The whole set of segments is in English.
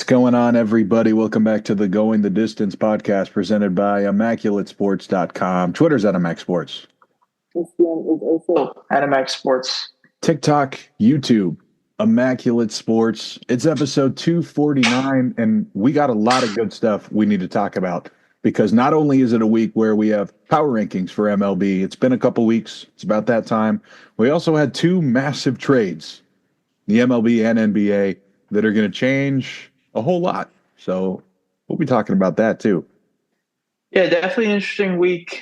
What's going on, everybody? Welcome back to the Going the Distance podcast presented by ImmaculateSports.com. Twitter's at ImacSports. Instagram is also at MX Sports. TikTok, YouTube, Immaculate Sports. It's episode 249, and we got a lot of good stuff we need to talk about because not only is it a week where we have power rankings for MLB, it's been a couple weeks. It's about that time. We also had two massive trades, the MLB and NBA, that are going to change a whole lot. So we'll be talking about that too. Yeah, definitely an interesting week.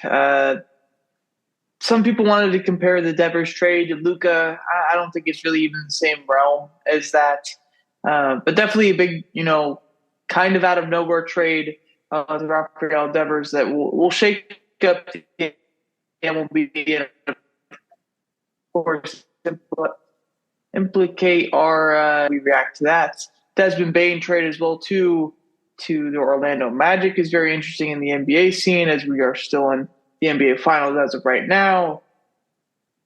Some people wanted to compare the Devers trade to Luka. I don't think it's really even the same realm as that. But definitely a big, kind of out of nowhere trade to Rafael Devers that will shake up the game and will be, of course, implicate our we react to that. Desmond Bane trade as well too to the Orlando Magic is very interesting in the NBA scene as we are still in the NBA Finals as of right now.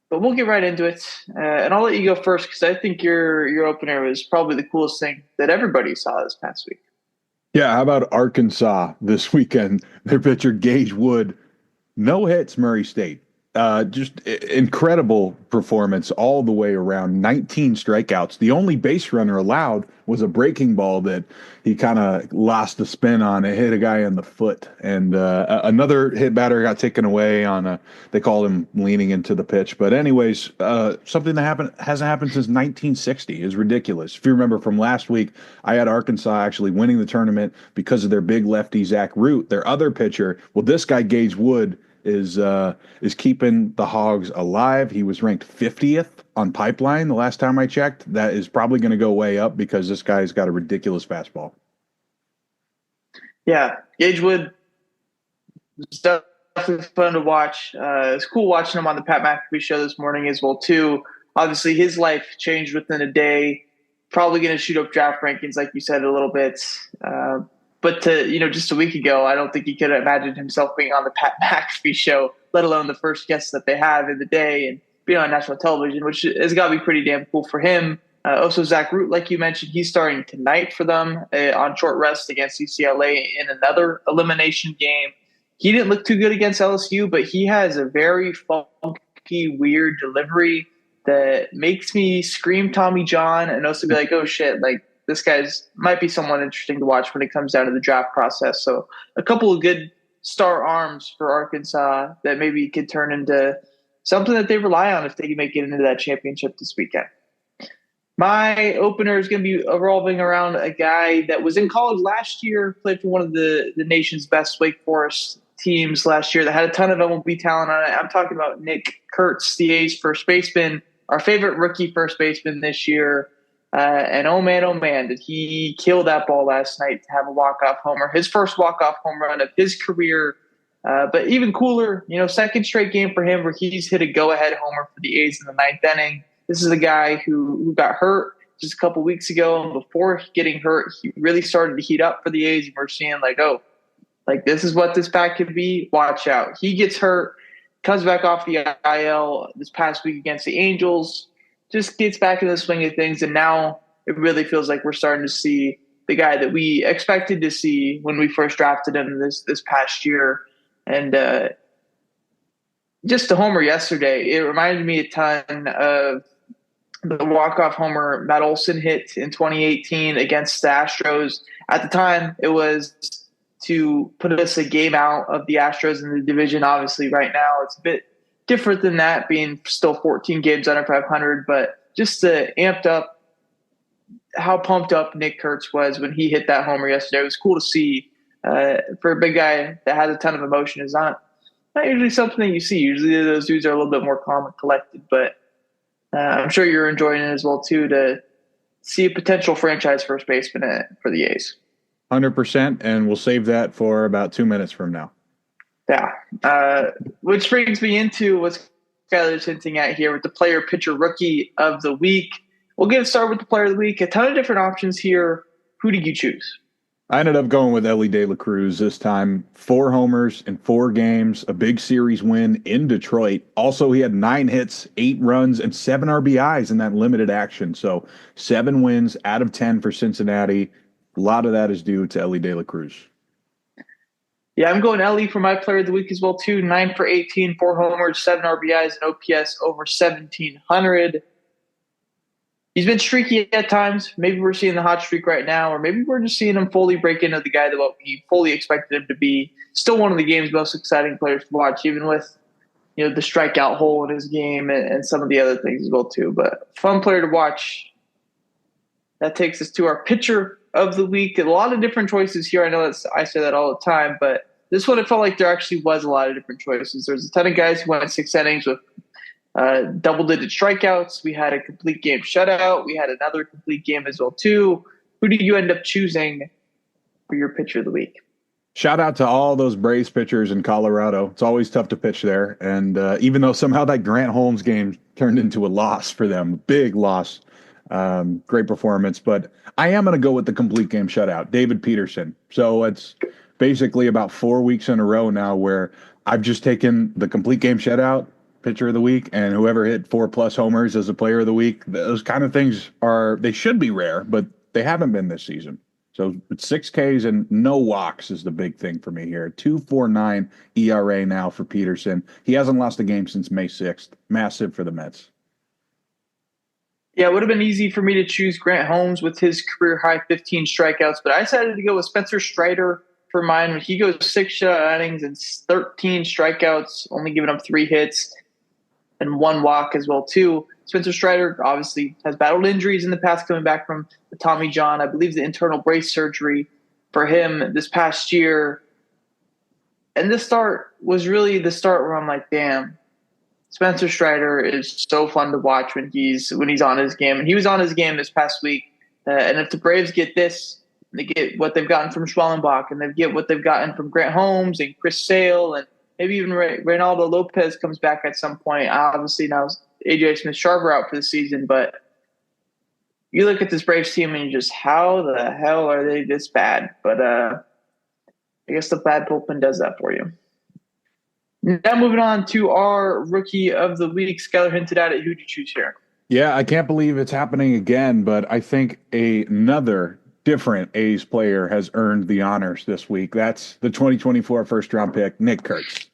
But we'll get right into it, and I'll let you go first because I think your opener was probably the coolest thing that everybody saw this past week. Yeah, how about Arkansas this weekend? Their pitcher Gage Wood, no hits, Murray State. Just incredible performance all the way around. 19 strikeouts. The only base runner allowed was a breaking ball that he kind of lost the spin on. It hit a guy in the foot, and another hit batter got taken away on they called him leaning into the pitch. But anyways, something that hasn't happened since 1960 is ridiculous. If you remember from last week, I had Arkansas actually winning the tournament because of their big lefty Zach Root, their other pitcher. Well, this guy Gage Wood is keeping the Hogs alive. He was ranked 50th on Pipeline the last time I checked. That is probably going to go way up because this guy's got a ridiculous fastball. Yeah, Gage Wood was definitely fun to watch. It's cool watching him on the Pat McAfee show this morning as well too. Obviously, his life changed within a day. Probably going to shoot up draft rankings, like you said, a little bit. But just a week ago, I don't think he could have imagined himself being on the Pat McAfee show, let alone the first guest that they have in the day and being on national television, which has got to be pretty damn cool for him. Also, Zach Root, like you mentioned, he's starting tonight for them on short rest against UCLA in another elimination game. He didn't look too good against LSU, but he has a very funky, weird delivery that makes me scream Tommy John and also be like, oh, shit, like, this guy's might be someone interesting to watch when it comes down to the draft process. So a couple of good star arms for Arkansas that maybe could turn into something that they rely on if they make it into that championship this weekend. My opener is going to be revolving around a guy that was in college last year, played for one of the nation's best Wake Forest teams last year that had a ton of MLB talent on it. I'm talking about Nick Kurtz, the A's first baseman, our favorite rookie first baseman this year. And oh man, did he kill that ball last night to have a walk-off homer, his first walk-off home run of his career. But even cooler, second straight game for him where he's hit a go-ahead homer for the A's in the ninth inning. This is a guy who got hurt just a couple weeks ago. And before getting hurt, he really started to heat up for the A's. And we're seeing this is what this back could be. Watch out. He gets hurt, comes back off the IL this past week against the Angels, just gets back in the swing of things, and now it really feels like we're starting to see the guy that we expected to see when we first drafted him this past year. And just a homer yesterday, it reminded me a ton of the walk-off homer Matt Olson hit in 2018 against the Astros. At the time, it was to put us a game out of the Astros in the division. Obviously, right now, it's a bit different than that, being still 14 games under 500, but just amped up how pumped up Nick Kurtz was when he hit that homer yesterday. It was cool to see for a big guy that has a ton of emotion. Is not usually something that you see. Usually those dudes are a little bit more calm and collected, but I'm sure you're enjoying it as well too to see a potential franchise first baseman for the A's. 100%, and we'll save that for about 2 minutes from now. Yeah, which brings me into what Skyler's hinting at here with the player pitcher rookie of the week. We'll get started with the player of the week. A ton of different options here. Who did you choose? I ended up going with Ellie De La Cruz this time. 4 homers in 4 games, a big series win in Detroit. Also, he had 9 hits, 8 runs, and 7 RBIs in that limited action. So 7 wins out of 10 for Cincinnati. A lot of that is due to Ellie De La Cruz. Yeah, I'm going Ellie for my player of the week as well, too. 9 for 18, 4 homers, 7 RBIs, and OPS over 1,700. He's been streaky at times. Maybe we're seeing the hot streak right now, or maybe we're just seeing him fully break into the guy that what we fully expected him to be. Still one of the game's most exciting players to watch, even with the strikeout hole in his game and some of the other things as well, too. But fun player to watch. That takes us to our pitcher of the week. A lot of different choices here. I know I say that all the time, but this one it felt like there actually was a lot of different choices. There's a ton of guys who went 6 innings with double-digit strikeouts. We had a complete game shutout. We had another complete game as well, too. Who did you end up choosing for your pitcher of the week? Shout out to all those Braves pitchers in Colorado. It's always tough to pitch there. And even though somehow that Grant Holmes game turned into a loss for them, big loss, great performance. But I am going to go with the complete game shutout, David Peterson. So it's basically about 4 weeks in a row now where I've just taken the complete game shutout, pitcher of the week, and whoever hit 4+ homers as a player of the week. Those kind of things they should be rare, but they haven't been this season. So 6 Ks and no walks is the big thing for me here. 2.49 ERA now for Peterson. He hasn't lost a game since May 6th. Massive for the Mets. Yeah, it would have been easy for me to choose Grant Holmes with his career high 15 strikeouts, but I decided to go with Spencer Strider for mine. When he goes 6 shutout innings and 13 strikeouts, only giving up 3 hits and 1 walk as well, too. Spencer Strider obviously has battled injuries in the past, coming back from the Tommy John, I believe the internal brace surgery for him this past year. And this start was really the start where I'm like, damn, Spencer Strider is so fun to watch when he's on his game. And he was on his game this past week. And if the Braves get this, they get what they've gotten from Schwellenbach, and they get what they've gotten from Grant Holmes and Chris Sale, and maybe even Reynaldo Lopez comes back at some point. Obviously now AJ Smith-Sharper out for the season, but you look at this Braves team and you just, how the hell are they this bad? But I guess the bad bullpen does that for you. Now moving on to our rookie of the week. Skylar hinted at it. Who'd you choose here? Yeah, I can't believe it's happening again, but I think another different A's player has earned the honors this week. That's the 2024 first-round pick, Nick Kurtz.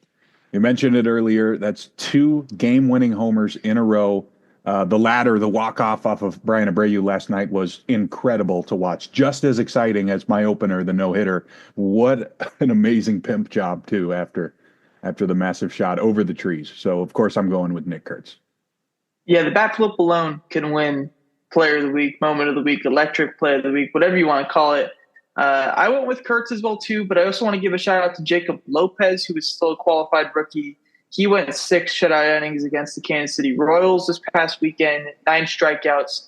You mentioned it earlier. That's 2 game-winning homers in a row. The latter, the walk-off off of Brian Abreu last night, was incredible to watch. Just as exciting as my opener, the no-hitter. What an amazing pimp job, too, after the massive shot over the trees. So, of course, I'm going with Nick Kurtz. Yeah, the bat flip alone can win player of the week, moment of the week, electric play of the week, whatever you want to call it. I went with Kurtz as well, too, but I also want to give a shout-out to Jacob Lopez, who is still a qualified rookie. He went 6 shutout innings against the Kansas City Royals this past weekend, 9 strikeouts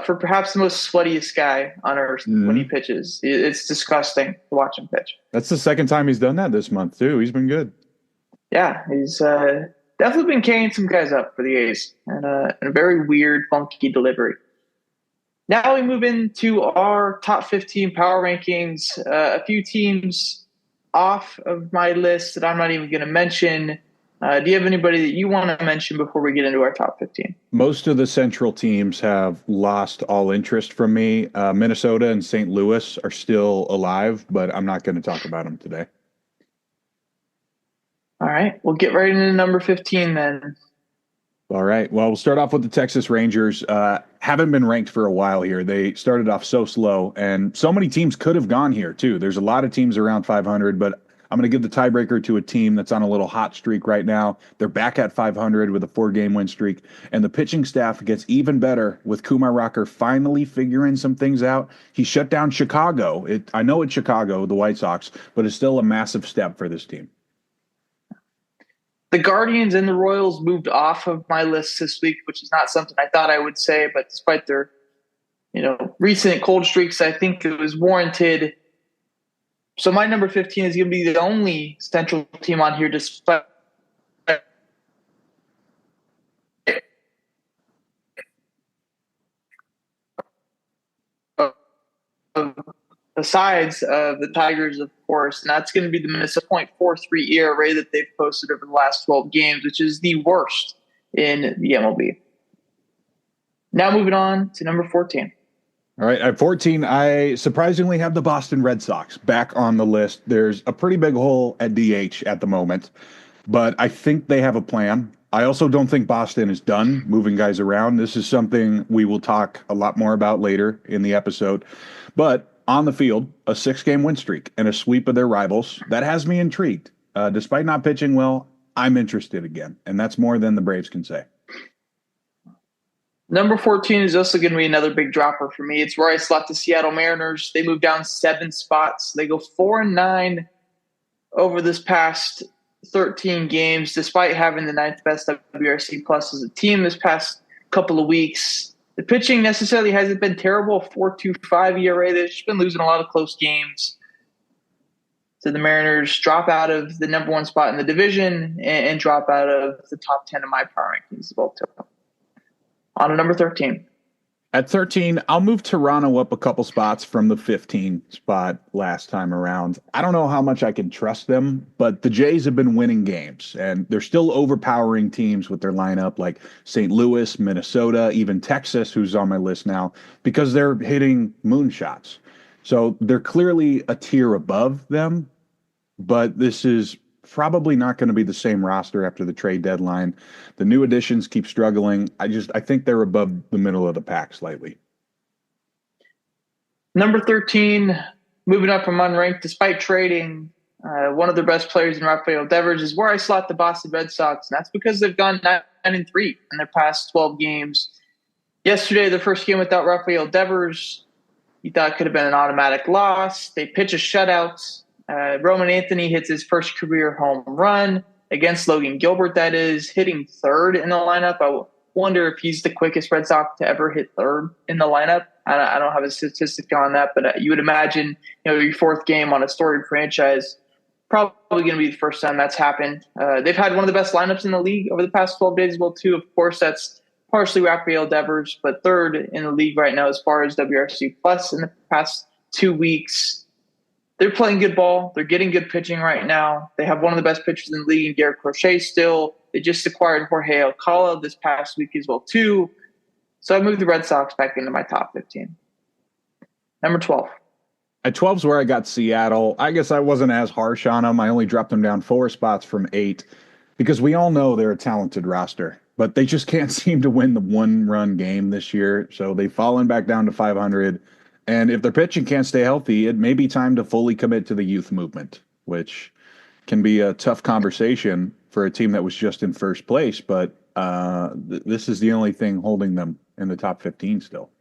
for perhaps the most sweatiest guy on earth when he pitches. It's disgusting to watch him pitch. That's the second time he's done that this month, too. He's been good. Yeah, he's definitely been carrying some guys up for the A's, and a very weird, funky delivery. Now we move into our top 15 power rankings. A few teams off of my list that I'm not even going to mention. Do you have anybody that you want to mention before we get into our top 15? Most of the Central teams have lost all interest from me. Minnesota and St. Louis are still alive, but I'm not going to talk about them today. All right, we'll get right into number 15 then. All right. Well, we'll start off with the Texas Rangers. Haven't been ranked for a while here. They started off so slow, and so many teams could have gone here, too. There's a lot of teams around 500, but I'm going to give the tiebreaker to a team that's on a little hot streak right now. They're back at 500 with a 4-game win streak, and the pitching staff gets even better with Kumar Rocker finally figuring some things out. He shut down Chicago. I know it's Chicago, the White Sox, but it's still a massive step for this team. The Guardians and the Royals moved off of my list this week, which is not something I thought I would say, but despite their, recent cold streaks, I think it was warranted. So my number 15 is going to be the only Central team on here, despite besides the Tigers, of course, and that's going to be the Minnesota 0.43 ERA that they've posted over the last 12 games, which is the worst in the MLB. Now moving on to number 14. All right, at 14, I surprisingly have the Boston Red Sox back on the list. There's a pretty big hole at DH at the moment, but I think they have a plan. I also don't think Boston is done moving guys around. This is something we will talk a lot more about later in the episode. But on the field, a 6-game win streak and a sweep of their rivals, that has me intrigued. Despite not pitching well, I'm interested again, and that's more than the Braves can say. Number 14 is also going to be another big dropper for me. It's where I slot the Seattle Mariners. They moved down 7 spots. They go 4-9 over this past 13 games, despite having the 9th best WRC plus as a team this past couple of weeks. The pitching necessarily hasn't been terrible. 4.25 ERA. They've just been losing a lot of close games. So the Mariners drop out of the number 1 spot in the division and drop out of the top 10 in my power rankings as well, too. On to number 13. At 13, I'll move Toronto up a couple spots from the 15 spot last time around. I don't know how much I can trust them, but the Jays have been winning games, and they're still overpowering teams with their lineup like St. Louis, Minnesota, even Texas, who's on my list now, because they're hitting moonshots. So they're clearly a tier above them, but this is probably not going to be the same roster after the trade deadline. The new additions keep struggling. I think they're above the middle of the pack slightly. Number 13, moving up from unranked despite trading one of their best players in Rafael Devers, is where I slot the Boston Red Sox. And that's because they've gone 9-3 in their past 12 games. Yesterday, the first game without Rafael Devers, you thought could have been an automatic loss. They pitch a shutout. Roman Anthony hits his first career home run against Logan Gilbert, that is, hitting third in the lineup. I wonder if he's the quickest Red Sox to ever hit third in the lineup. I don't have a statistic on that, but you would imagine, your 4th game on a storied franchise, probably going to be the first time that's happened. They've had one of the best lineups in the league over the past 12 days as well, too. Of course, that's partially Rafael Devers, but third in the league right now as far as WRC plus in the past 2 weeks. They're playing good ball. They're getting good pitching right now. They have one of the best pitchers in the league in Garrett Crochet still. They just acquired Jorge Alcala this past week as well, too. So I moved the Red Sox back into my top 15. Number 12. At 12 is where I got Seattle. I guess I wasn't as harsh on them. I only dropped them down 4 spots from 8 because we all know they're a talented roster, but they just can't seem to win the one-run game this year. So they've fallen back down to 500. And if their pitching can't stay healthy, it may be time to fully commit to the youth movement, which can be a tough conversation for a team that was just in first place. But this is the only thing holding them in the top 15 still.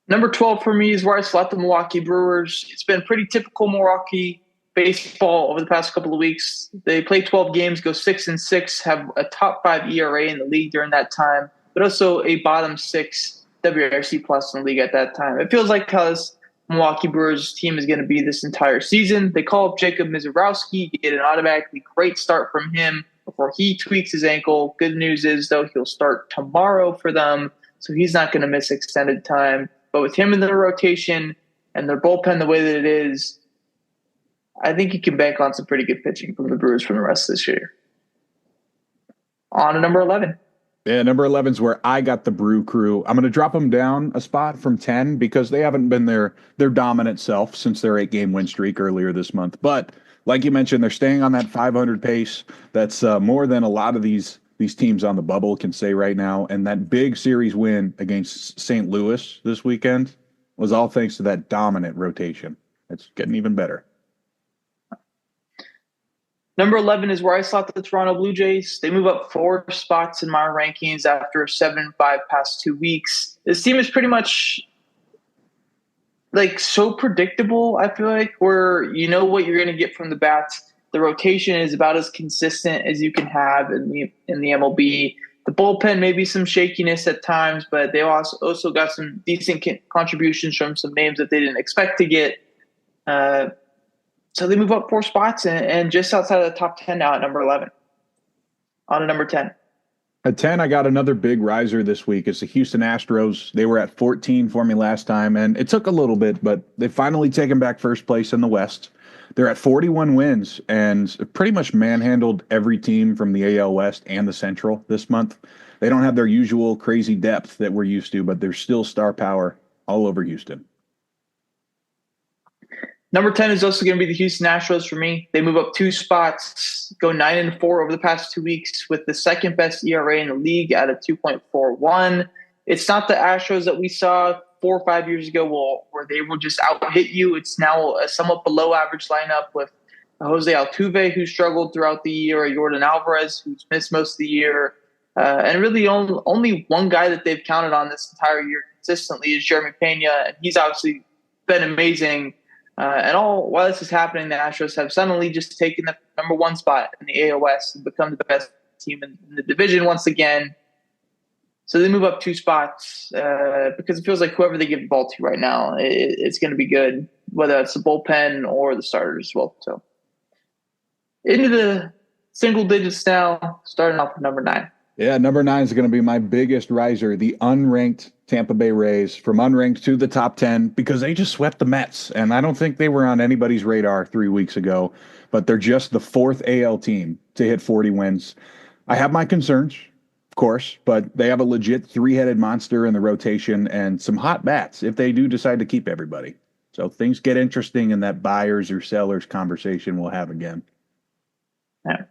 Number 12 for me is where I slot the Milwaukee Brewers. It's been pretty typical Milwaukee baseball over the past couple of weeks. They play 12 games, go 6-6, have a top 5 ERA in the league during that time, but also a bottom 6 WRC plus in the league at that time. It feels like how this Milwaukee Brewers team is going to be this entire season. They call up Jacob Mizorowski, get an automatically great start from him before he tweaks his ankle. Good news is, though, he'll start tomorrow for them, so he's not going to miss extended time. But with him in their rotation and their bullpen the way that it is, I think you can bank on some pretty good pitching from the Brewers for the rest of this year. On to number 11. Yeah, number 11 is where I got the Brew Crew. I'm going to drop them down a spot from 10 because they haven't been their dominant self since their 8-game win streak earlier this month. But like you mentioned, they're staying on that 500 pace. That's more than a lot of these teams on the bubble can say right now. And that big series win against St. Louis this weekend was all thanks to that dominant rotation. It's getting even better. Number 11 is where I slot the Toronto Blue Jays. They move up 4 spots in my rankings after a 7-5 past 2 weeks. This team is pretty much so predictable, I feel like, where you know what you're going to get from the bats. The rotation is about as consistent as you can have in the MLB. The bullpen may be some shakiness at times, but they also got some decent contributions from some names that they didn't expect to get. So they move up 4 spots and just outside of the top 10 now at number 11. On to number 10. At 10, I got another big riser this week. It's the Houston Astros. They were at 14 for me last time, and it took a little bit, but they've finally taken back first place in the West. They're at 41 wins and pretty much manhandled every team from the AL West and the Central this month. They don't have their usual crazy depth that we're used to, but there's still star power all over Houston. Number 10 is also going to be the Houston Astros for me. They move up 2 spots, go 9-4 over the past 2 weeks with the second best ERA in the league at a 2.41. It's not the Astros that we saw 4 or 5 years ago where they will just out-hit you. It's now a somewhat below average lineup with Jose Altuve, who struggled throughout the year, Jordan Alvarez, who's missed most of the year. And really only one guy that they've counted on this entire year consistently is Jeremy Pena, and he's obviously been amazing. While this is happening, the Astros have suddenly just taken the number 1 spot in the AL West and become the best team in the division once again. So they move up 2 spots because it feels like whoever they give the ball to right now, it's going to be good, whether it's the bullpen or the starters as well. So into the single digits now, starting off with number 9. Yeah, number 9 is going to be my biggest riser, the unranked Tampa Bay Rays, from unranked to the top 10, because they just swept the Mets. And I don't think they were on anybody's radar 3 weeks ago, but they're just the 4th AL team to hit 40 wins. I have my concerns, of course, but they have a legit 3-headed monster in the rotation and some hot bats if they do decide to keep everybody. So things get interesting in that buyers or sellers conversation we'll have again. Yeah.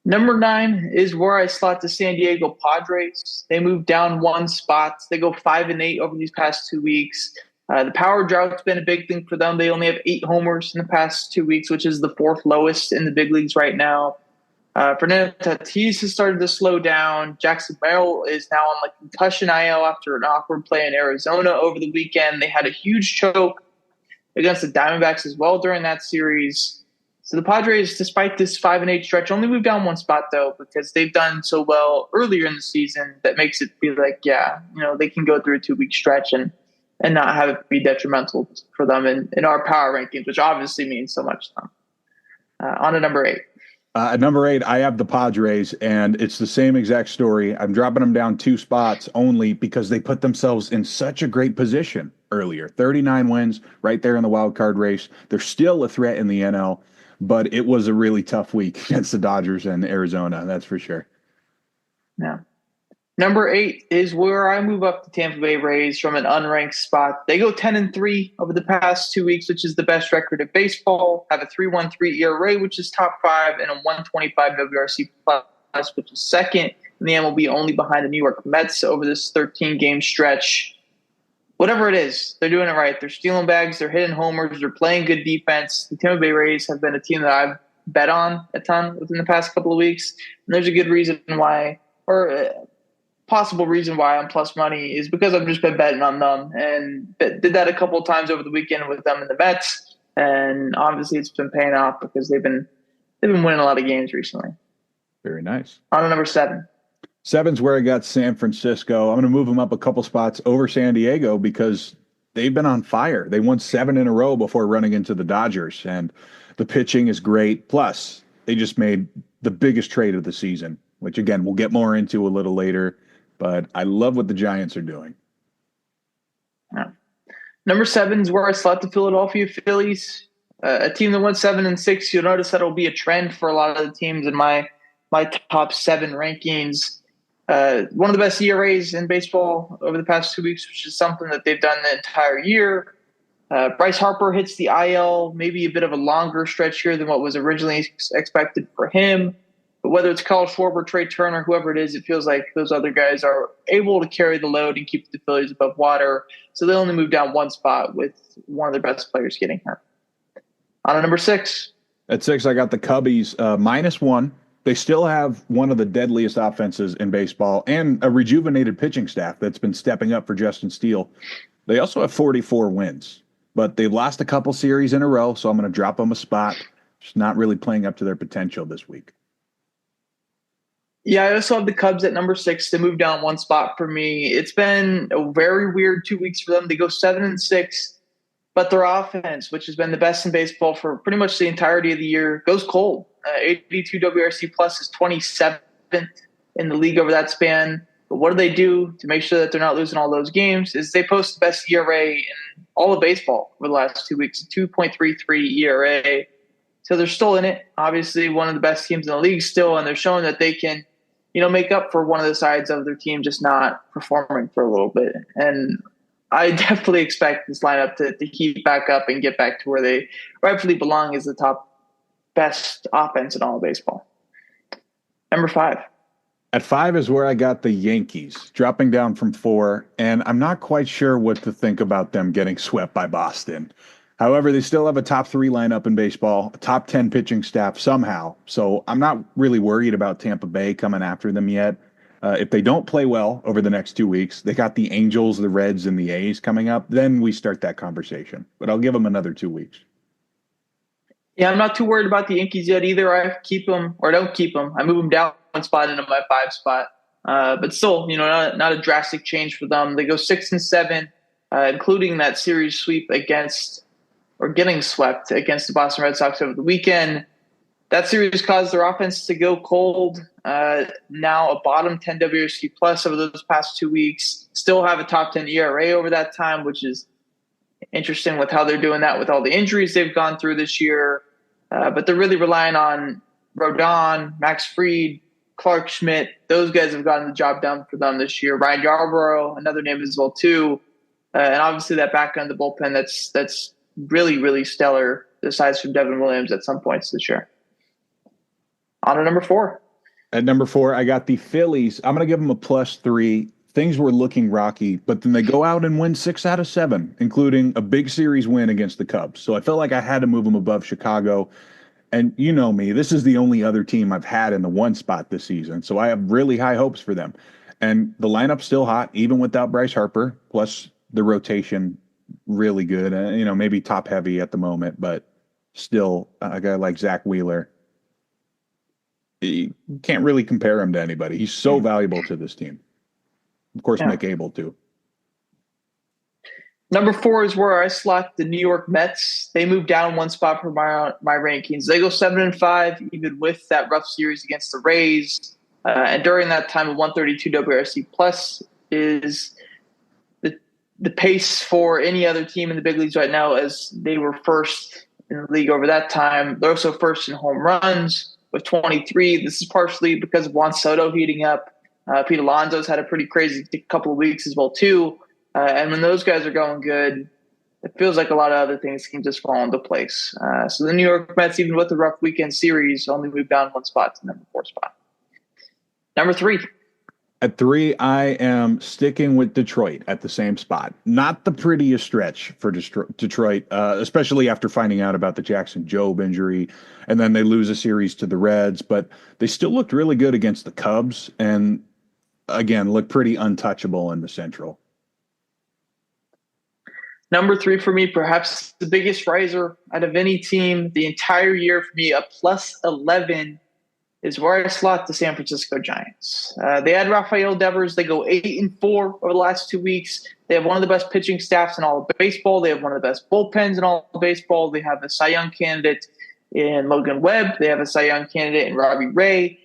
Number 9 is where I slot the San Diego Padres. They move down 1 spot. They go 5-8 over these past 2 weeks. The power drought's been a big thing for them. They only have 8 homers in the past 2 weeks, which is the 4th lowest in the big leagues right now. Fernando Tatis has started to slow down. Jackson Merrill is now on concussion IL after an awkward play in Arizona over the weekend. They had a huge choke against the Diamondbacks as well during that series. So the Padres, despite this 5-8 stretch, only moved down 1 spot, though, because they've done so well earlier in the season that makes it feel like, they can go through a 2-week stretch and not have it be detrimental for them in our power rankings, which obviously means so much to them. On to number 8. At number 8, I have the Padres, and it's the same exact story. I'm dropping them down 2 spots only because they put themselves in such a great position earlier. 39 wins right there in the wild card race. They're still a threat in the NL. But it was a really tough week against the Dodgers and Arizona, that's for sure. Yeah. Number 8 is where I move up the Tampa Bay Rays from an unranked spot. They go 10-3 over the past 2 weeks, which is the best record in baseball. Have a 3.13 ERA, which is top 5, and a 125 WRC plus, which is second in the MLB, only behind the New York Mets over this 13-game stretch. Whatever it is, they're doing it right. They're stealing bags. They're hitting homers. They're playing good defense. The Tampa Bay Rays have been a team that I've bet on a ton within the past couple of weeks. And there's a good reason why, or a possible reason why I'm plus money, is because I've just been betting on them. And did that a couple of times over the weekend with them and the Mets. And obviously it's been paying off because they've been winning a lot of games recently. Very nice. On to number 7. 7's where I got San Francisco. I'm going to move them up a couple spots over San Diego because they've been on fire. They won 7 in a row before running into the Dodgers, and the pitching is great. Plus, they just made the biggest trade of the season, which, again, we'll get more into a little later. But I love what the Giants are doing. Yeah. Number 7 is where I slot the Philadelphia Phillies, a team that went 7-6. You'll notice that it'll be a trend for a lot of the teams in my top 7 rankings. One of the best ERAs in baseball over the past 2 weeks, which is something that they've done the entire year. Bryce Harper hits the IL, maybe a bit of a longer stretch here than what was originally expected for him. But whether it's Kyle Schwarber, Trey Turner, whoever it is, it feels like those other guys are able to carry the load and keep the Phillies above water. So they only move down 1 spot with one of their best players getting hurt. On to number 6. At 6, I got the Cubbies, -1. They still have one of the deadliest offenses in baseball and a rejuvenated pitching staff that's been stepping up for Justin Steele. They also have 44 wins, but they've lost a couple series in a row, so I'm going to drop them a spot. Just not really playing up to their potential this week. Yeah, I also have the Cubs at number 6. They moved down 1 spot for me. It's been a very weird 2 weeks for them. They go 7-6, but their offense, which has been the best in baseball for pretty much the entirety of the year, goes cold. 82 WRC plus is 27th in the league over that span. But what do they do to make sure that they're not losing all those games? Is they post the best ERA in all of baseball over the last 2 weeks, 2.33 ERA. So they're still in it. Obviously, one of the best teams in the league still, and they're showing that they can, make up for one of the sides of their team just not performing for a little bit. And I definitely expect this lineup to heat back up and get back to where they rightfully belong as the top best offense in all of baseball. Number 5. At 5 is where I got the Yankees, dropping down from 4, and I'm not quite sure what to think about them getting swept by Boston. However, they still have a top 3 lineup in baseball, a top 10 pitching staff somehow, so I'm not really worried about Tampa Bay coming after them yet. If they don't play well over the next 2 weeks, they got the Angels, the Reds, and the A's coming up, then we start that conversation. But I'll give them another 2 weeks. Yeah, I'm not too worried about the Yankees yet either. I keep them or don't keep them. I move them down one spot into my 5 spot. But still, not a drastic change for them. They go 6-7, including that series sweep getting swept against the Boston Red Sox over the weekend. That series caused their offense to go cold. Now a bottom 10 WRC plus over those past 2 weeks. Still have a top 10 ERA over that time, which is interesting with how they're doing that with all the injuries they've gone through this year. But they're really relying on Rodon, Max Fried, Clark Schmidt. Those guys have gotten the job done for them this year. Ryan Yarbrough, another name as well too. And obviously that back end of the bullpen that's really, really stellar, aside from Devin Williams at some points this year. On to number 4. At number 4, I got the Phillies. I'm going to give them a +3. Things were looking rocky, but then they go out and win 6 out of 7, including a big series win against the Cubs. So I felt like I had to move them above Chicago. And you know me, this is the only other team I've had in the 1 spot this season. So I have really high hopes for them. And the lineup's still hot, even without Bryce Harper, plus the rotation really good. Maybe top heavy at the moment, but still a guy like Zach Wheeler. You can't really compare him to anybody. He's so valuable to this team. Of course, yeah. Mick Abel, too. Number 4 is where I slot the New York Mets. They moved down 1 spot for my rankings. They go 7-5, even with that rough series against the Rays. And during that time, a 132 WRC plus is the pace for any other team in the big leagues right now, as they were first in the league over that time. They're also first in home runs with 23. This is partially because of Juan Soto heating up. Pete Alonso's had a pretty crazy couple of weeks as well, too. And when those guys are going good, it feels like a lot of other things can just fall into place. So the New York Mets, even with the rough weekend series, only moved down 1 spot to number 4 spot. Number 3. At 3, I am sticking with Detroit at the same spot. Not the prettiest stretch for Detroit, especially after finding out about the Jackson Jobe injury. And then they lose a series to the Reds. But they still looked really good against the Cubs. And, again, look pretty untouchable in the Central. Number 3 for me, perhaps the biggest riser out of any team the entire year for me, a +11, is where I slot the San Francisco Giants. They had Rafael Devers. They go 8-4 over the last 2 weeks. They have one of the best pitching staffs in all of baseball. They have one of the best bullpens in all of baseball. They have a Cy Young candidate in Logan Webb. They have a Cy Young candidate in Robbie Ray.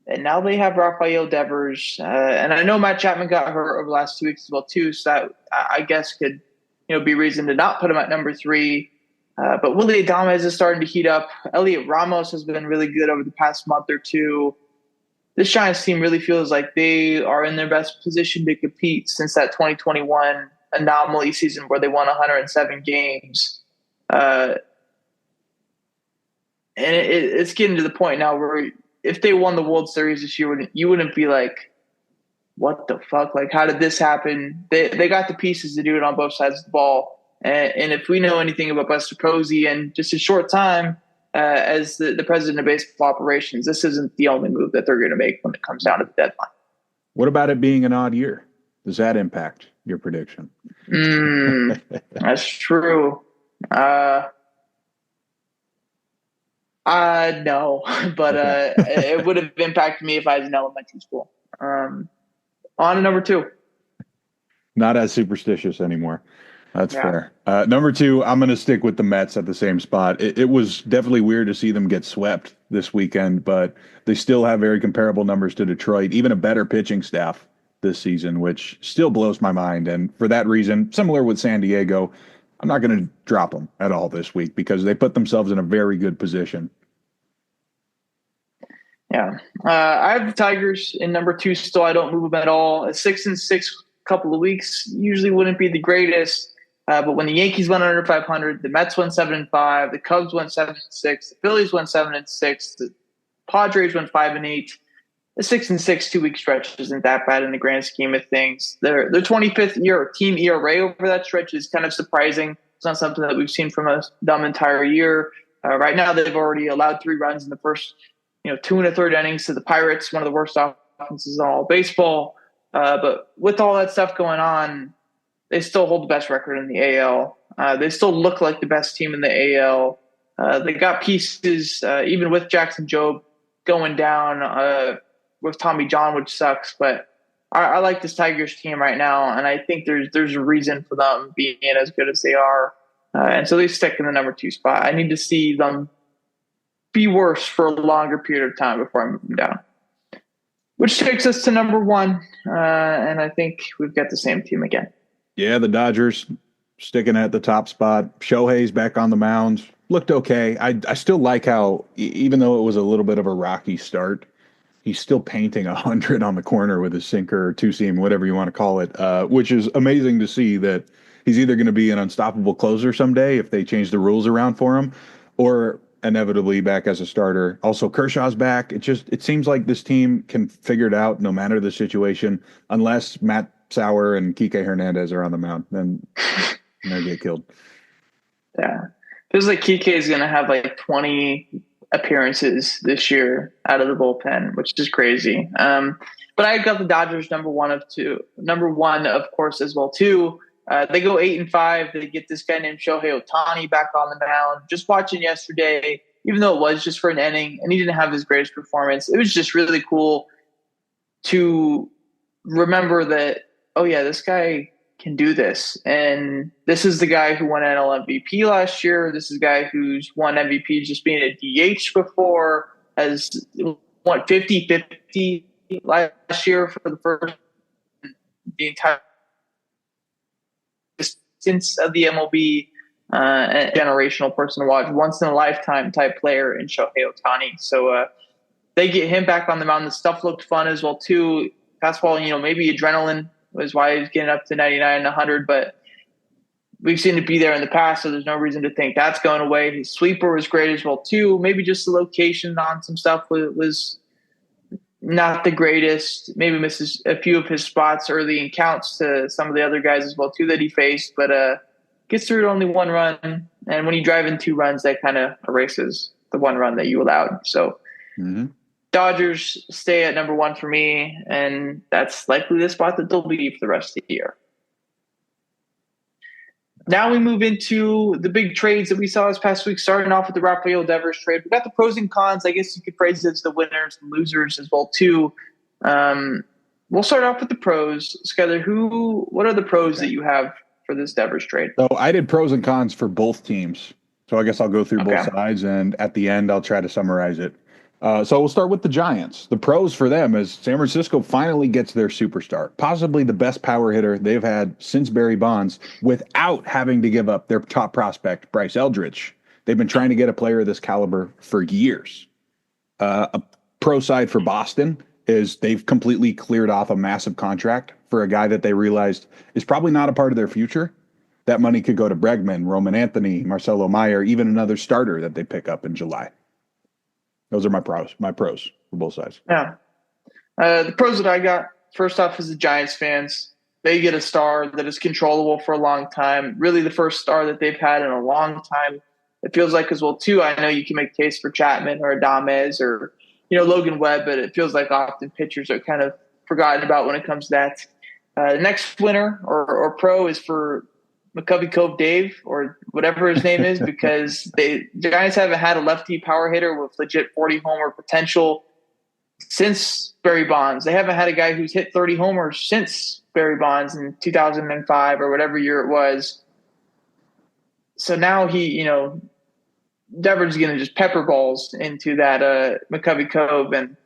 And now they have Rafael Devers. And I know Matt Chapman got hurt over the last 2 weeks as well, too. So that, I guess, could be reason to not put him at number 3. But Willie Adames is starting to heat up. Elliot Ramos has been really good over the past month or two. This Giants team really feels like they are in their best position to compete since that 2021 anomaly season where they won 107 games. And it's getting to the point now where if they won the World Series this year, you wouldn't be like, what the fuck? Like, how did this happen? They got the pieces to do it on both sides of the ball. And if we know anything about Buster Posey and just a short time as the president of baseball operations, this isn't the only move that they're going to make when it comes down to the deadline. What about it being an odd year? Does that impact your prediction? That's true. No, but it would have impacted me if I was in elementary school. On to number 2. Not as superstitious anymore. That's fair. Number 2, I'm going to stick with the Mets at the same spot. It was definitely weird to see them get swept this weekend, but they still have very comparable numbers to Detroit, even a better pitching staff this season, which still blows my mind. And for that reason, similar with San Diego, I'm not going to drop them at all this week because they put themselves in a very good position. Yeah. I have the Tigers in number 2 still. I don't move them at all. A 6-6 couple of weeks usually wouldn't be the greatest. But when the Yankees went under 500, the Mets went 7-5, the Cubs went 7-6, the Phillies went 7-6, the Padres went 5-8. The 6-6 2-week stretch isn't that bad in the grand scheme of things. Their 25th year team ERA over that stretch is kind of surprising. It's not something that we've seen from them entire year. Right now, they've already allowed 3 runs in the first 2 1/3 innings to the Pirates, one of the worst offenses in all baseball. But with all that stuff going on, they still hold the best record in the AL. They still look like the best team in the AL. They got pieces, even with Jackson Jobe going down with Tommy John, which sucks. But I like this Tigers team right now, and I think there's a reason for them being as good as they are. And so they stick in the number 2 spot. I need to see them be worse for a longer period of time before I move them down. Which takes us to number 1, and I think we've got the same team again. Yeah, the Dodgers sticking at the top spot. Shohei's back on the mound. Looked okay. I still like how, even though it was a little bit of a rocky start, he's still painting 100 on the corner with his sinker or two-seam, whatever you want to call it, which is amazing to see that he's either going to be an unstoppable closer someday if they change the rules around for him, or inevitably back as a starter. Also, Kershaw's back. It seems like this team can figure it out no matter the situation, unless Matt Sauer and Kike Hernandez are on the mound, then they get killed. Yeah. Feels like Kike is going to have like 20 appearances this year out of the bullpen, which is crazy. But I got the Dodgers number one, of course, as well, too. They go 8-5. They get this guy named Shohei Ohtani back on the mound. Just watching yesterday, even though it was just for an inning and he didn't have his greatest performance, it was just really cool to remember that, oh yeah, this guy can do this. And this is the guy who won NL MVP last year. This is a guy who's won MVP just being a DH before, has won 50-50 last year for the entire distance of the MLB, a generational person to watch, once in a lifetime type player in Shohei Ohtani. So they get him back on the mound. The stuff looked fun as well too. Fastball, maybe adrenaline was why he's getting up to 99 and 100, but we've seen it be there in the past, so there's no reason to think that's going away. His sweeper was great as well too. Maybe just the location on some stuff was not the greatest. Maybe misses a few of his spots early in counts to some of the other guys as well too that he faced, but gets through only 1 run. And when you drive in 2 runs, that kind of erases the 1 run that you allowed. So Dodgers stay at number 1 for me, and that's likely the spot that they'll be for the rest of the year. Now we move into the big trades that we saw this past week, starting off with the Rafael Devers trade. We got the pros and cons. I guess you could phrase it as the winners and losers as well too. We'll start off with the pros. Skyler, what are the pros that you have for this Devers trade? So I did pros and cons for both teams. So I guess I'll go through both sides, and at the end I'll try to summarize it. So we'll start with the Giants. The pros for them is San Francisco finally gets their superstar, possibly the best power hitter they've had since Barry Bonds, without having to give up their top prospect, Bryce Eldridge. They've been trying to get a player of this caliber for years. A pro side for Boston is they've completely cleared off a massive contract for a guy that they realized is probably not a part of their future. That money could go to Bregman, Roman Anthony, Marcelo Meyer, even another starter that they pick up in July. Those are my pros for both sides. Yeah. The pros that I got, first off, is the Giants fans. They get a star that is controllable for a long time. Really the first star that they've had in a long time. It feels like as well, too. I know you can make case for Chapman or Adamez or, Logan Webb, but it feels like often pitchers are kind of forgotten about when it comes to that. The next winner or pro is for McCovey Cove Dave or whatever his name is, because the Giants haven't had a lefty power hitter with legit 40 homer potential since Barry Bonds. They haven't had a guy who's hit 30 homers since Barry Bonds in 2005 or whatever year it was. So now Devers is going to just pepper balls into that McCovey Cove, and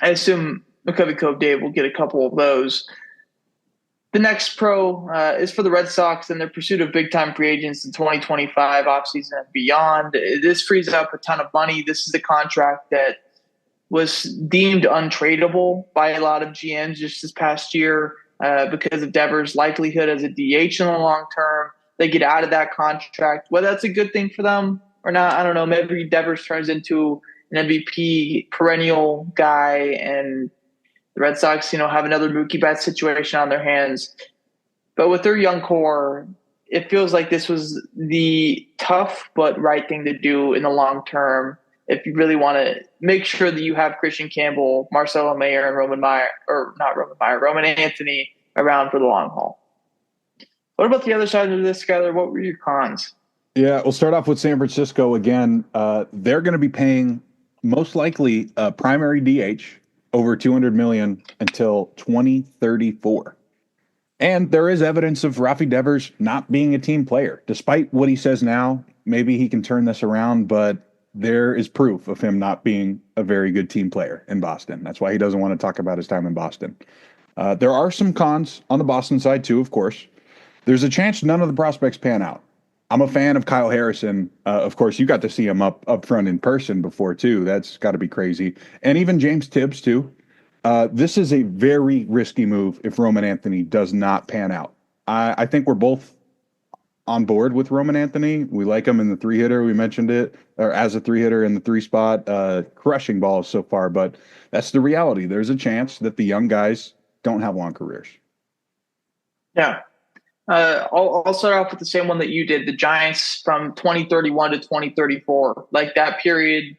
I assume McCovey Cove Dave will get a couple of those. The next pro is for the Red Sox in their pursuit of big-time free agents in 2025 offseason and beyond. This frees up a ton of money. This is a contract that was deemed untradeable by a lot of GMs just this past year because of Devers' likelihood as a DH in the long term. They get out of that contract. Whether that's a good thing for them or not, I don't know. Maybe Devers turns into an MVP perennial guy, and the Red Sox, have another Mookie Betts situation on their hands. But with their young core, it feels like this was the tough but right thing to do in the long term if you really want to make sure that you have Christian Campbell, Marcelo Mayer, and Roman Anthony around for the long haul. What about the other side of this, Skyler? What were your cons? Yeah, we'll start off with San Francisco again. They're going to be paying most likely a primary DH over $200 million until 2034. And there is evidence of Rafi Devers not being a team player. Despite what he says now, maybe he can turn this around, but there is proof of him not being a very good team player in Boston. That's why he doesn't want to talk about his time in Boston. There are some cons on the Boston side too, of course. There's a chance none of the prospects pan out. I'm a fan of Kyle Harrison. Of course, you got to see him up front in person before too. That's got to be crazy. And even James Tibbs too. This is a very risky move if Roman Anthony does not pan out. I think we're both on board with Roman Anthony. We like him in the 3-hitter. We mentioned it, or as a 3-hitter in the 3 spot, crushing balls so far. But that's the reality. There's a chance that the young guys don't have long careers. Yeah. I'll start off with the same one that you did. The Giants from 2031 to 2034. Like, that period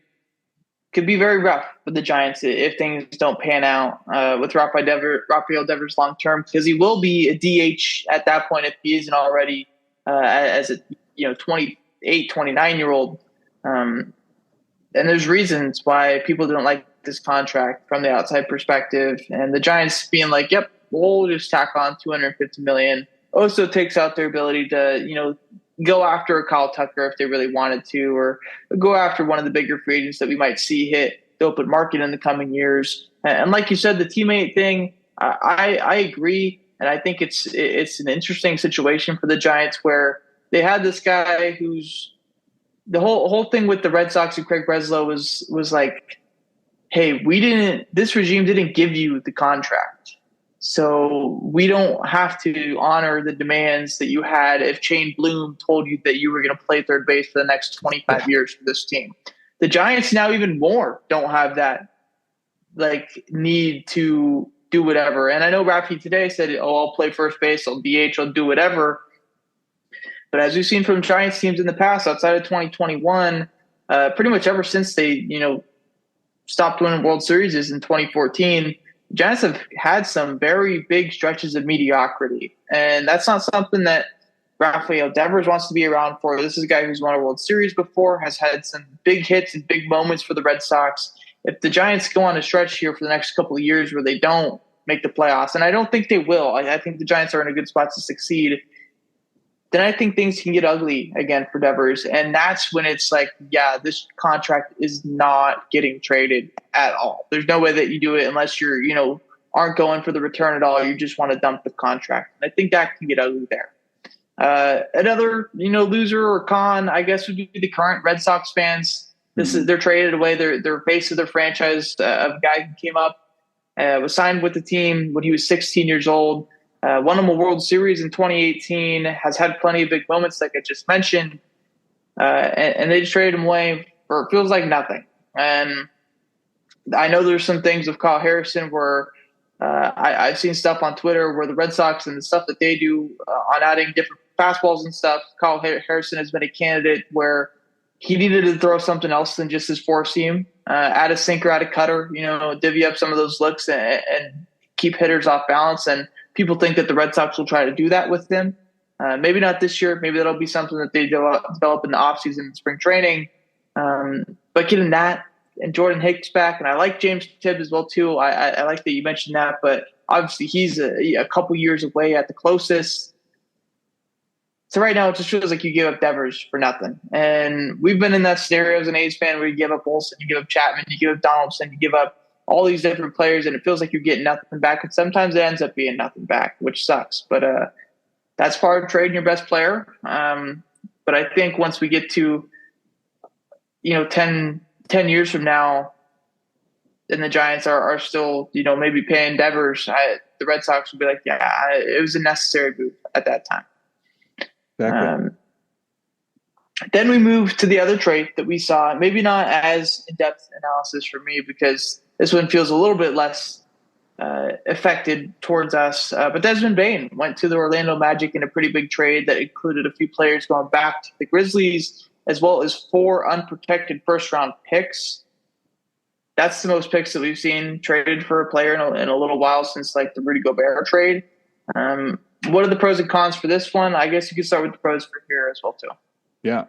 could be very rough for the Giants if things don't pan out with Rafael Devers long term, because he will be a DH at that point if he isn't already as a 28, 29-year-old. And there's reasons why people don't like this contract from the outside perspective. And the Giants being like, yep, we'll just tack on $250 million. Also takes out their ability to, go after a Kyle Tucker if they really wanted to, or go after one of the bigger free agents that we might see hit the open market in the coming years. And like you said, the teammate thing, I agree. And I think it's an interesting situation for the Giants where they had this guy who's the whole thing with the Red Sox and Craig Breslow was like, hey, this regime didn't give you the contract. So we don't have to honor the demands that you had if Shane Bloom told you that you were going to play third base for the next 25 years for this team. The Giants now even more don't have that need to do whatever. And I know Rafi today said, I'll play first base, I'll DH, I'll do whatever. But as we've seen from Giants teams in the past, outside of 2021, pretty much ever since they, stopped winning World Series in 2014, Giants have had some very big stretches of mediocrity. And that's not something that Rafael Devers wants to be around for. This is a guy who's won a World Series before, has had some big hits and big moments for the Red Sox. If the Giants go on a stretch here for the next couple of years where they don't make the playoffs, and I don't think they will, I think the Giants are in a good spot to succeed, then I think things can get ugly again for Devers. And that's when it's like, yeah, this contract is not getting traded at all. There's no way that you do it unless you're, aren't going for the return at all. You just want to dump the contract. And I think that can get ugly there. Another, loser or con, I guess, would be the current Red Sox fans. They're traded away their face of their franchise. A guy who came up, was signed with the team when he was 16 years old. Won him a World Series in 2018, has had plenty of big moments like I just mentioned, and they just traded him away for, it feels like, nothing. And I know there's some things with Kyle Harrison where I've seen stuff on Twitter where the Red Sox and the stuff that they do on adding different fastballs and stuff, Kyle Harrison has been a candidate where he needed to throw something else than just his four seam, add a sinker, add a cutter, divvy up some of those looks and keep hitters off balance. And people think that the Red Sox will try to do that with them. Maybe not this year. Maybe that'll be something that they develop in the offseason and spring training. But getting that and Jordan Hicks back, and I like James Tibbs as well too. I like that you mentioned that, but obviously he's a couple years away at the closest. So right now it just feels like you give up Devers for nothing. And we've been in that scenario as an A's fan where you give up Olsen, you give up Chapman, you give up Donaldson, you give up all these different players, and it feels like you're getting nothing back. And sometimes it ends up being nothing back, which sucks. But that's part of trading your best player. But I think once we get to 10 years from now, and the Giants are still, maybe paying Devers, the Red Sox will be like, yeah, it was a necessary move at that time. Exactly. Then we move to the other trade that we saw, maybe not as in-depth analysis for me because this one feels a little bit less affected towards us. But Desmond Bane went to the Orlando Magic in a pretty big trade that included a few players going back to the Grizzlies, as well as 4 unprotected first-round picks. That's the most picks that we've seen traded for a player in a little while since like the Rudy Gobert trade. What are the pros and cons for this one? I guess you could start with the pros for here as well too. Yeah.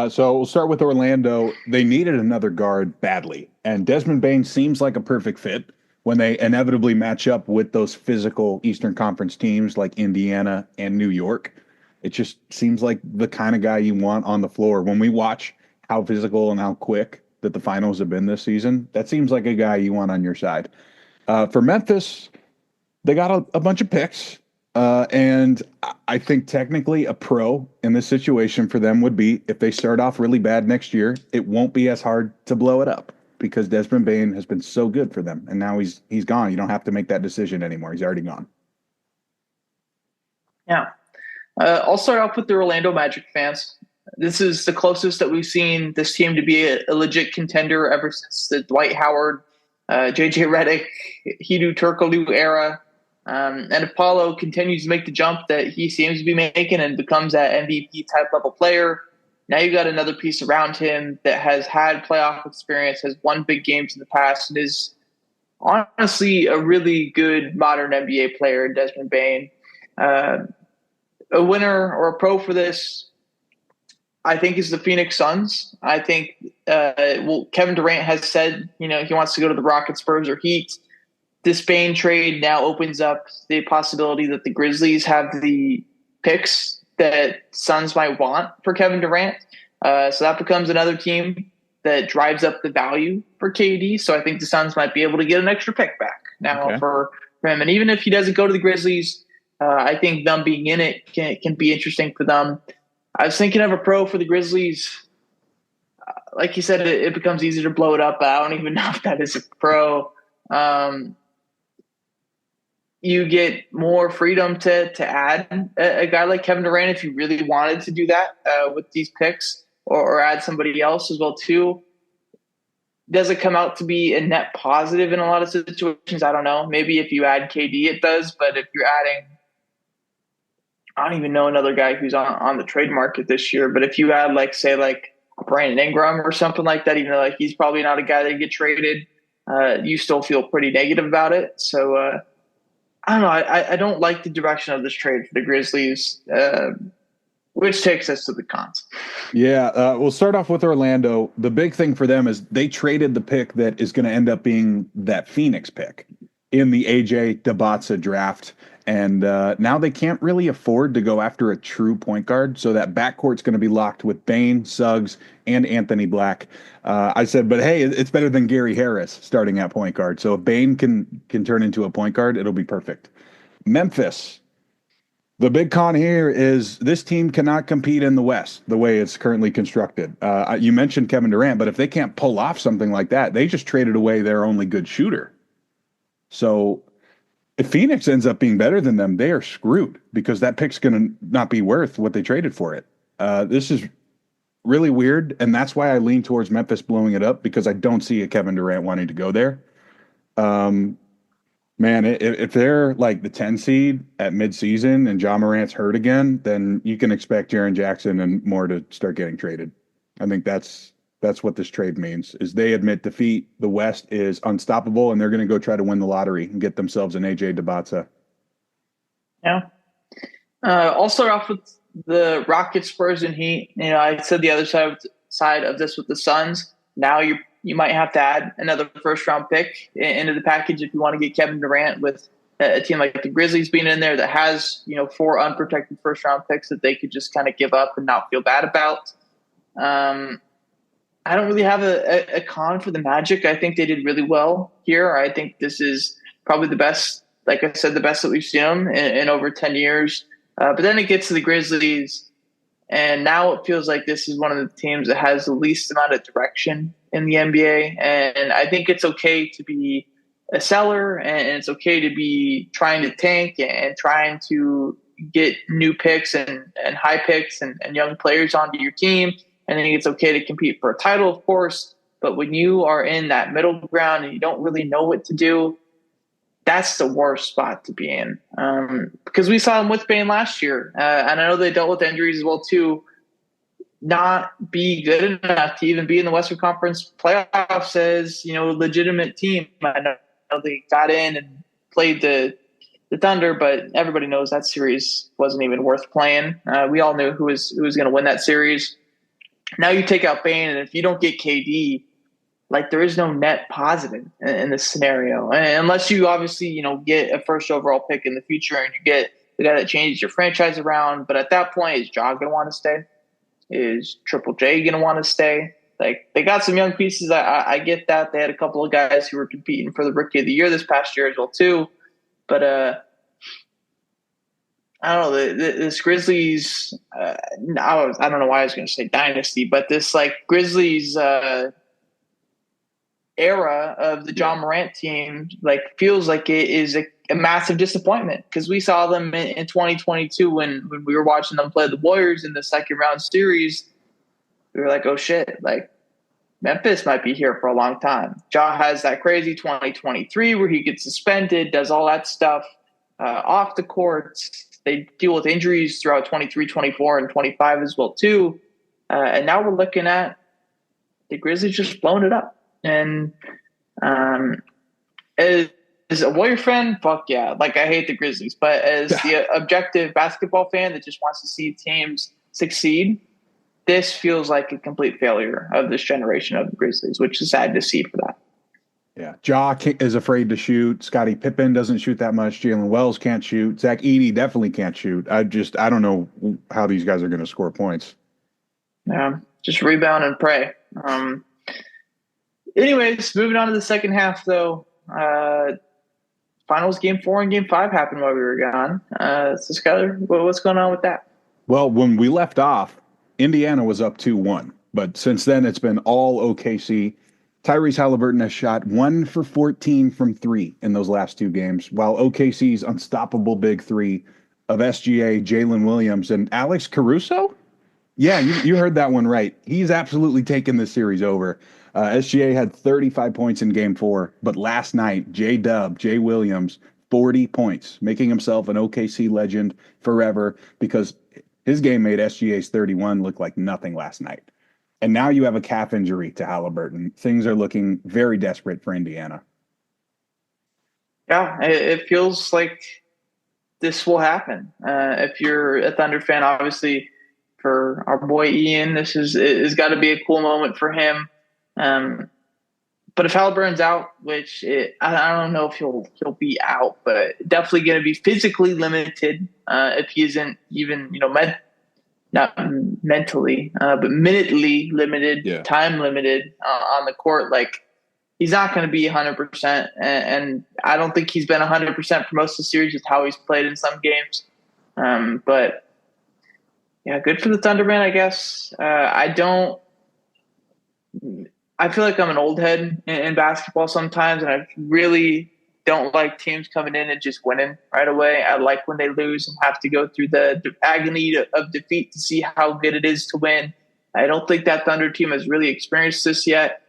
So we'll start with Orlando. They needed another guard badly, and Desmond Bane seems like a perfect fit when they inevitably match up with those physical Eastern Conference teams like Indiana and New York. It just seems like the kind of guy you want on the floor. When we watch how physical and how quick that the finals have been this season, that seems like a guy you want on your side. For Memphis, they got a bunch of picks. And I think technically a pro in this situation for them would be if they start off really bad next year, it won't be as hard to blow it up because Desmond Bane has been so good for them. And now he's gone. You don't have to make that decision anymore. He's already gone. Yeah. I'll start off with the Orlando Magic fans. This is the closest that we've seen this team to be a legit contender ever since the Dwight Howard, JJ Redick, Hedo Turkoglu era. And if Paulo continues to make the jump that he seems to be making and becomes that MVP type level player, now you got another piece around him that has had playoff experience, has won big games in the past, and is honestly a really good modern NBA player in Desmond Bane. A winner or a pro for this, I think, is the Phoenix Suns. I think, Kevin Durant has said, he wants to go to the Rockets, Spurs, or Heat. This Bane trade now opens up the possibility that the Grizzlies have the picks that Suns might want for Kevin Durant. So that becomes another team that drives up the value for KD. So I think the Suns might be able to get an extra pick back now for him. And even if he doesn't go to the Grizzlies, I think them being in it can be interesting for them. I was thinking of a pro for the Grizzlies. Like you said, it becomes easier to blow it up, but I don't even know if that is a pro. You get more freedom to add a guy like Kevin Durant if you really wanted to do that with these picks or add somebody else as well too. Does it come out to be a net positive in a lot of situations? I don't know. Maybe if you add KD, it does. But if you're adding, I don't even know another guy who's on the trade market this year. But if you add say Brandon Ingram or something like that, even though he's probably not a guy that get traded, you still feel pretty negative about it. So I don't know. I don't like the direction of this trade for the Grizzlies, which takes us to the cons. Yeah, we'll start off with Orlando. The big thing for them is they traded the pick that is going to end up being that Phoenix pick in the AJ Dibatsa draft. And now they can't really afford to go after a true point guard. So that backcourt's going to be locked with Bane, Suggs, and Anthony Black. I said, but hey, it's better than Gary Harris starting at point guard. So if Bane can turn into a point guard, it'll be perfect. Memphis. The big con here is this team cannot compete in the West the way it's currently constructed. You mentioned Kevin Durant, but if they can't pull off something like that, they just traded away their only good shooter. So if Phoenix ends up being better than them, they are screwed because that pick's going to not be worth what they traded for it. This is really weird, and that's why I lean towards Memphis blowing it up because I don't see a Kevin Durant wanting to go there. Man, if they're like the 10 seed at midseason and Ja Morant's hurt again, then you can expect Jaren Jackson and more to start getting traded. I think that's what this trade means, is they admit defeat. The West is unstoppable, and they're going to go try to win the lottery and get themselves an AJ Dibatsa. Yeah. I'll start off with the Rockets, Spurs, and Heat. I said the other side of this with the Suns. Now you might have to add another first-round pick into the package if you want to get Kevin Durant with a team like the Grizzlies being in there that has 4 unprotected first-round picks that they could just kind of give up and not feel bad about. I don't really have a con for the Magic. I think they did really well here. I think this is probably the best, like I said, the best that we've seen them in over 10 years. But then it gets to the Grizzlies, and now it feels like this is one of the teams that has the least amount of direction in the NBA. And I think it's okay to be a seller, and it's okay to be trying to tank and trying to get new picks and high picks and young players onto your team. And I think it's okay to compete for a title, of course. But when you are in that middle ground and you don't really know what to do, that's the worst spot to be in. Because we saw him with Bane last year. And I know they dealt with injuries as well, too. Not be good enough to even be in the Western Conference playoffs as, legitimate team. I know they got in and played the Thunder, but everybody knows that series wasn't even worth playing. We all knew who was going to win that series. Now you take out Bane, and if you don't get KD, like there is no net positive in this scenario, and unless you obviously get a first overall pick in the future and you get the guy that changes your franchise around. But at that point, is Ja going to want to stay? Is Triple J going to want to stay? Like they got some young pieces. I get that they had a couple of guys who were competing for the Rookie of the Year this past year as well too, but I don't know. This Grizzlies. I don't know why I was going to say dynasty, but this like Grizzlies era of the John Morant team like feels like it is a massive disappointment because we saw them in 2022 when we were watching them play the Warriors in the second round series. We were like, oh shit, like Memphis might be here for a long time. Ja has that crazy 2023 where he gets suspended, does all that stuff off the court. They deal with injuries throughout 23, 24, and 25 as well, too. And now we're looking at the Grizzlies just blowing it up. And as a Warrior fan, fuck yeah. Like, I hate the Grizzlies. But as the objective basketball fan that just wants to see teams succeed, this feels like a complete failure of this generation of the Grizzlies, which is sad to see for that. Yeah, Ja is afraid to shoot. Scottie Pippen doesn't shoot that much. Jalen Wells can't shoot. Zach Edey definitely can't shoot. I don't know how these guys are going to score points. Yeah, just rebound and pray. Anyways, moving on to the second half, though. Finals Game 4 and Game 5 happened while we were gone. So, Skyler, what's going on with that? Well, when we left off, Indiana was up 2-1. But since then, it's been all OKC. Tyrese Halliburton has shot 1 for 14 from 3 in those last two games, while OKC's unstoppable big three of SGA, Jalen Williams, and Alex Caruso? Yeah, you heard that one right. He's absolutely taken this series over. SGA had 35 points in Game 4, but last night, Jay Williams, 40 points, making himself an OKC legend forever because his game made SGA's 31 look like nothing last night. And now you have a calf injury to Halliburton. Things are looking very desperate for Indiana. Yeah, it feels like this will happen. If you're a Thunder fan, obviously, for our boy Ian, this is got to be a cool moment for him. But if Halliburton's out, which I don't know if he'll be out, but definitely going to be physically limited if he isn't even not mentally, but minutely limited, time limited on the court. Like he's not going to be 100%, and I don't think he's been 100% for most of the series with how he's played in some games. But yeah, good for the Thunder, man. I guess I feel like I'm an old head in basketball sometimes, and I really don't like teams coming in and just winning right away. I like when they lose and have to go through the agony of defeat to see how good it is to win. I don't think that Thunder team has really experienced this yet.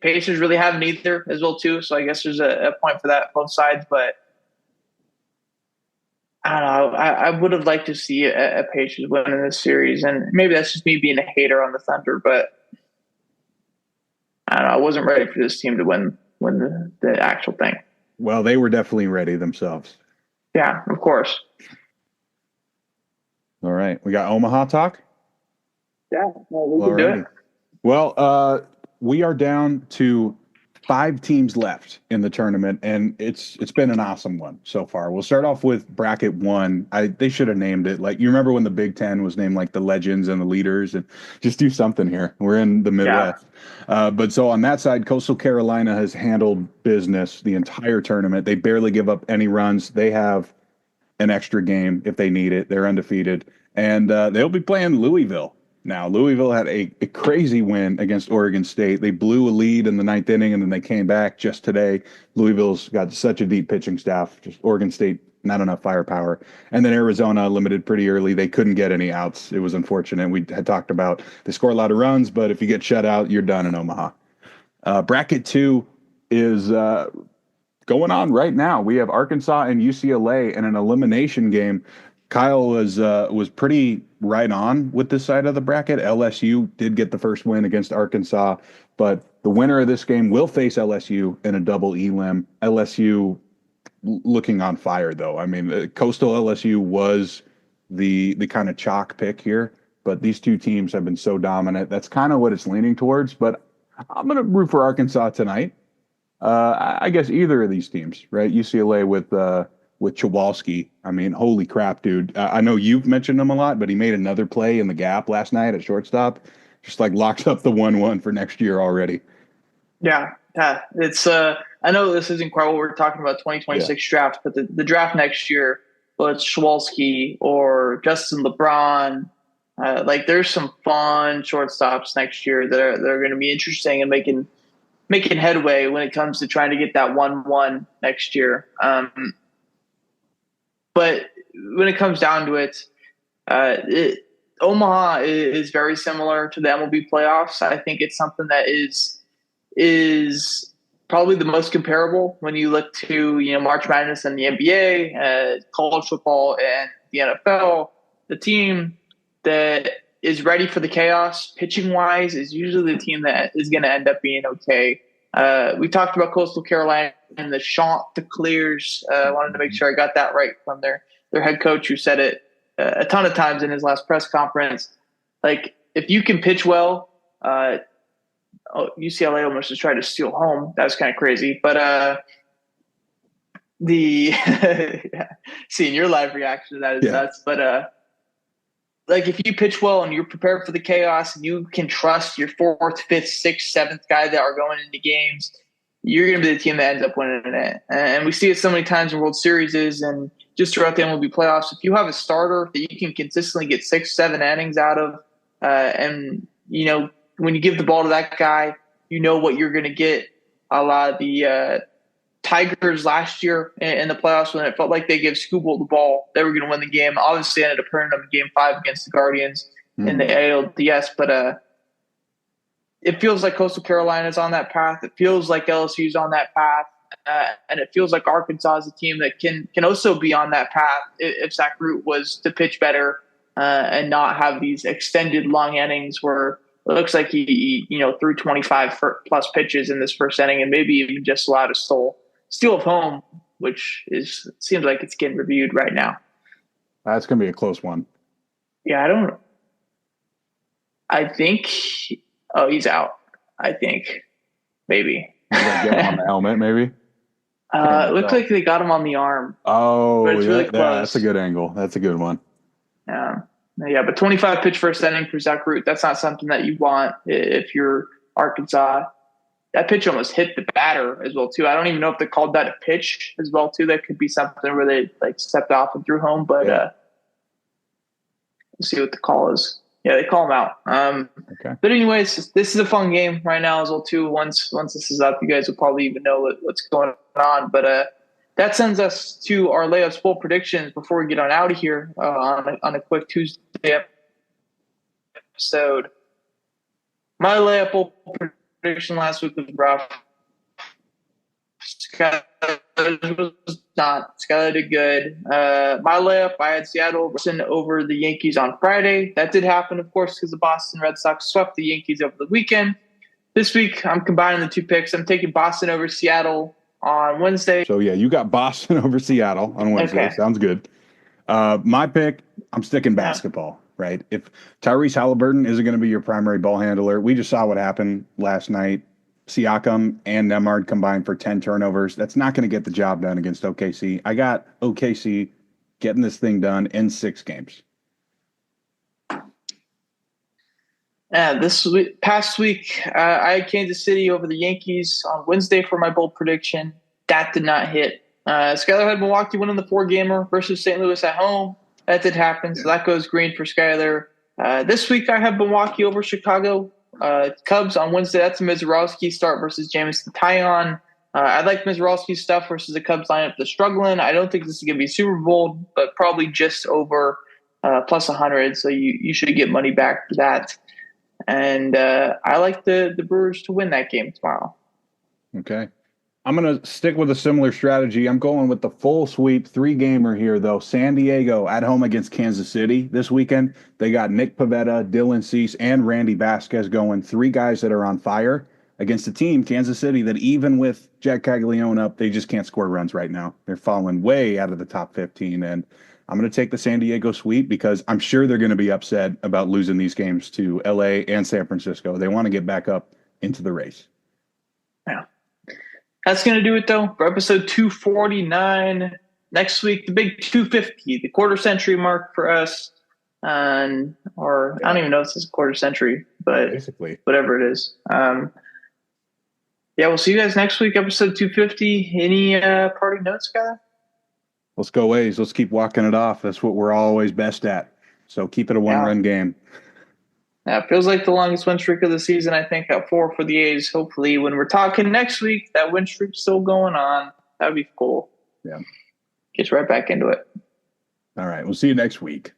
Pacers really haven't either as well too. So I guess there's a point for that both sides. But I don't know. I would have liked to see a Pacers win in this series, and maybe that's just me being a hater on the Thunder. But I don't know. I wasn't ready for this team to win the actual thing. Well, they were definitely ready themselves. Yeah, of course. All right. We got Omaha talk? Yeah, we can do it. Well, we are down to 5 teams left in the tournament, and it's been an awesome one so far. We'll start off with bracket 1. They should have named it, like, you remember when the Big Ten was named like the legends and the leaders, and just do something here. We're in the Midwest. But so on that side, Coastal Carolina has handled business the entire tournament. They barely give up any runs. They have an extra game if they need it. They're undefeated, and they'll be playing Louisville. Now, Louisville had a crazy win against Oregon State. They blew a lead in the 9th inning, and then they came back just today. Louisville's got such a deep pitching staff. Just Oregon State, not enough firepower. And then Arizona limited pretty early. They couldn't get any outs. It was unfortunate. We had talked about they score a lot of runs, but if you get shut out, you're done in Omaha. Bracket 2 is going on right now. We have Arkansas and UCLA in an elimination game. Kyle was pretty right on with this side of the bracket. LSU did get the first win against Arkansas, but the winner of this game will face LSU in a double elim. LSU looking on fire, though. I mean, Coastal LSU was the kind of chalk pick here, but these two teams have been so dominant. That's kind of what it's leaning towards, but I'm going to root for Arkansas tonight. I guess either of these teams, right? UCLA with Chowalski. I mean, holy crap, dude. I know you've mentioned him a lot, but he made another play in the gap last night at shortstop. Just like locks up the 1-1 for next year already. Yeah. It's I know this isn't quite what we're talking about 2026 draft, but the draft next year, well, it's Chowalski or Justin LeBron. Like there's some fun shortstops next year that are going to be interesting and making headway when it comes to trying to get that 1-1 next year. But when it comes down to it, Omaha is very similar to the MLB playoffs. I think it's something that is probably the most comparable when you look to March Madness and the NBA, college football, and the NFL. The team that is ready for the chaos pitching wise is usually the team that is going to end up being okay. We talked about Coastal Carolina and the Chanticleers. I wanted to make sure I got that right from their head coach, who said it a ton of times in his last press conference. Like, if you can pitch well, UCLA almost just tried to steal home. That was kind of crazy. But seeing your live reaction to that is nuts. But like, if you pitch well and you're prepared for the chaos and you can trust your 4th, 5th, 6th, 7th guy that are going into games, you're going to be the team that ends up winning it. And we see it so many times in World Series and just throughout the MLB playoffs. If you have a starter that you can consistently get 6, 7 innings out of, and when you give the ball to that guy, you know what you're going to get. A lot of the Tigers last year in the playoffs, when it felt like they gave Skubal the ball, they were going to win the game. Obviously, ended up hurting them in Game 5 against the Guardians in the ALDS. But it feels like Coastal Carolina is on that path. It feels like LSU is on that path. And it feels like Arkansas is a team that can also be on that path if Zach Root was to pitch better and not have these extended long innings where it looks like he threw 25 plus pitches in this first inning and maybe even just allowed a steal of home, which seems like it's getting reviewed right now. That's going to be a close one. Yeah, I think he's out. I think maybe. Get him on the helmet, maybe? It looked like they got him on the arm. Oh, but it's really close. That's a good angle. That's a good one. Yeah, but 25 pitch first inning for Zach Root, that's not something that you want if you're Arkansas. That pitch almost hit the batter as well, too. I don't even know if they called that a pitch as well, too. That could be something where they stepped off and threw home, but we'll see what the call is. Yeah, they call him out. Okay. But anyways, this is a fun game right now as well, too. Once this is up, you guys will probably even know what's going on. But that sends us to our Layups bowl predictions before we get on out of here on a quick Tuesday episode. My layup bowl prediction last week was rough. Skyler did good. My layup, I had Seattle over the Yankees on Friday. That did happen, of course, because the Boston Red Sox swept the Yankees over the weekend. This week, I'm combining the two picks. I'm taking Boston over Seattle on Wednesday. So, yeah, you got Boston over Seattle on Wednesday. Okay. Sounds good. My pick, I'm sticking basketball, right? If Tyrese Halliburton isn't going to be your primary ball handler, we just saw what happened last night. Siakam and Nemard combined for 10 turnovers. That's not going to get the job done against OKC. I got OKC getting this thing done in 6 games. Past week, I had Kansas City over the Yankees on Wednesday for my bold prediction. That did not hit. Skyler had Milwaukee winning the 4-gamer versus St. Louis at home. That did happen, so that goes green for Skyler. This week, I have Milwaukee over Chicago. Cubs on Wednesday. That's a Mizorowski start versus Jamison Tyon. I like Mizorowski's stuff versus the Cubs lineup that's struggling. I don't think this is going to be Super Bowl, but probably just over plus 100. So you should get money back for that. And I like the Brewers to win that game tomorrow. Okay. I'm going to stick with a similar strategy. I'm going with the full sweep 3-gamer here, though. San Diego at home against Kansas City this weekend. They got Nick Pivetta, Dylan Cease, and Randy Vasquez going. 3 guys that are on fire against a team, Kansas City, that even with Jack Caglione up, they just can't score runs right now. They're falling way out of the top 15. And I'm going to take the San Diego sweep because I'm sure they're going to be upset about losing these games to LA and San Francisco. They want to get back up into the race. Yeah. That's going to do it, though, for episode 249. Next week, the big 250, the quarter century mark for us. I don't even know if it's a quarter century, but basically, whatever it is. We'll see you guys next week, episode 250. Any parting notes, guys? Let's go A's. Let's keep walking it off. That's what we're always best at. So keep it a 1-run game. Yeah, it feels like the longest win streak of the season, I think, at 4 for the A's. Hopefully, when we're talking next week, that win streak's still going on. That'd be cool. Yeah. Gets right back into it. All right. We'll see you next week.